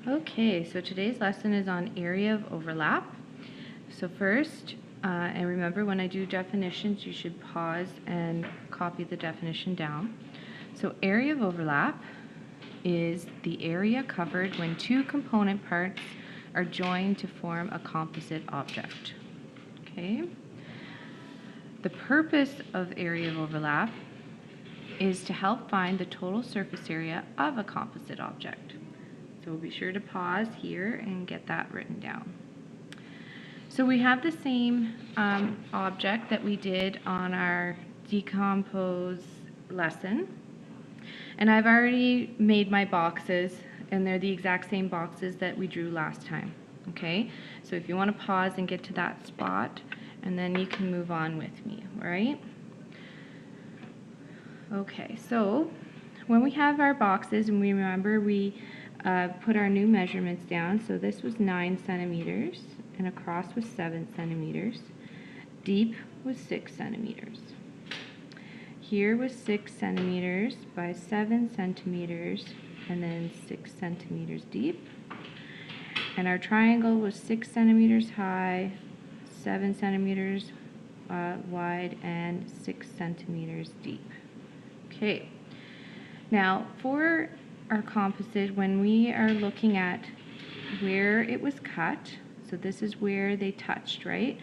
Okay, so today's lesson is on area of overlap. So first, and remember when I do definitions, you should pause and copy the definition down. So area of overlap is the area covered when two component parts are joined to form a composite object. Okay? The purpose of area of overlap is to help find the total surface area of a composite object. So be sure to pause here and get that written down. So we have the same object that we did on our decompose lesson. And I've already made my boxes, and they're the exact same boxes that we drew last time. Okay? So if you want to pause and get to that spot, and then you can move on with me, all right? Okay, so when we have our boxes, and we remember we put our new measurements down. So this was 9 centimeters, and across was 7 centimeters. Deep was 6 centimeters. Here was 6 centimeters by 7 centimeters, and then 6 centimeters deep. And our triangle was 6 centimeters high, 7 centimeters wide, and 6 centimeters deep. Okay. Now, for our composite, when we are looking at where it was cut, so this is where they touched, right?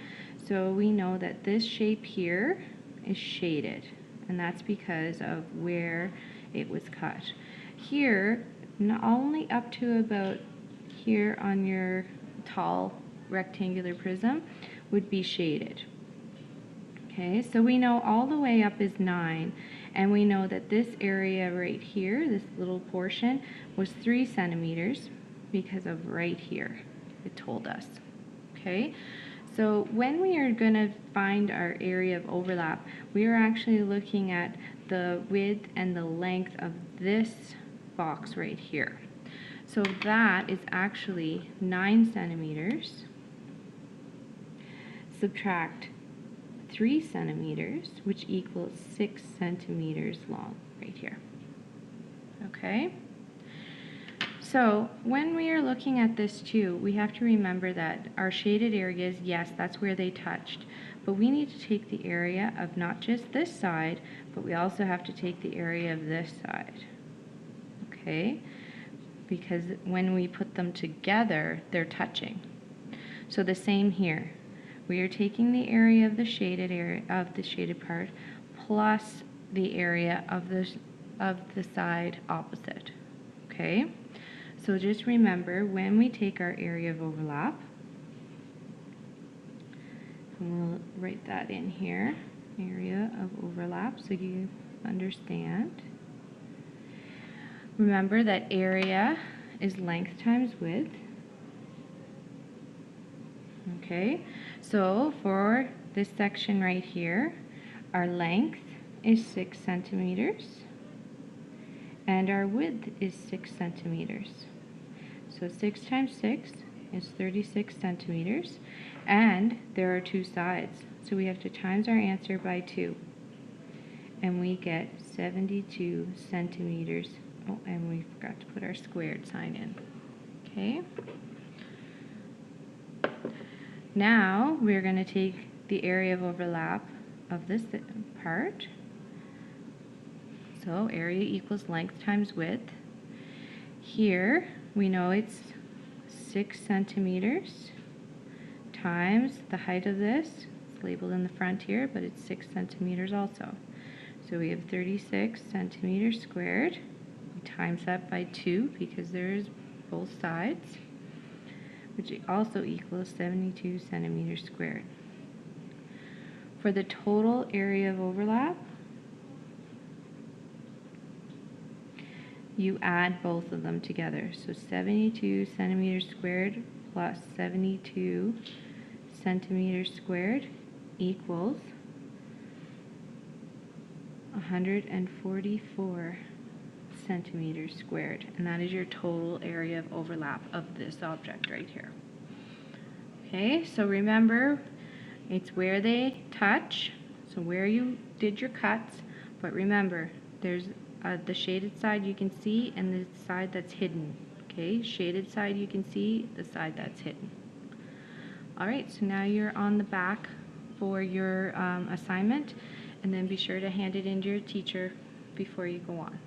So we know that this shape here is shaded, and that's because of where it was cut. Here, not only up to about here on your tall rectangular prism would be shaded. Okay, so we know all the way up is 9, and we know that this area right here, this little portion, was 3 centimeters because of right here, it told us. Okay, so when we are going to find our area of overlap, we are actually looking at the width and the length of this box right here. So that is actually 9 centimeters. Subtract 3 centimeters, which equals 6 centimeters long right here. Okay? So when we are looking at this too, we have to remember that our shaded areas, yes, that's where they touched, but we need to take the area of not just this side, but we also have to take the area of this side. Okay? Because when we put them together, they're touching. So the same here. We are taking the area of the shaded part plus the area of the side opposite. Okay? So just remember, when we take our area of overlap, and we'll write that in here, area of overlap, so you understand. Remember that area is length times width. Okay, so for this section right here, our length is 6 centimeters and our width is 6 centimeters. So 6 times 6 is 36 centimeters, and there are 2 sides, so we have to times our answer by 2, and we get 72 centimeters. Oh, and we forgot to put our squared sign in. Okay. Now we're going to take the area of overlap of this part. So area equals length times width. Here we know it's 6 centimeters times the height of this. It's labeled in the front here, but it's 6 centimeters also. So we have 36 centimeters squared. We times that by 2 because there's both sides, which also equals 72 centimeters squared. For the total area of overlap, you add both of them together. So 72 centimeters squared plus 72 centimeters squared equals 144 centimeters squared, and that is your total area of overlap of this object right here. Okay, so remember, it's where they touch, so where you did your cuts, but remember, there's the shaded side you can see and the side that's hidden. Okay, shaded side you can see, the side that's hidden. All right, so now you're on the back for your assignment, and then be sure to hand it in to your teacher before you go on.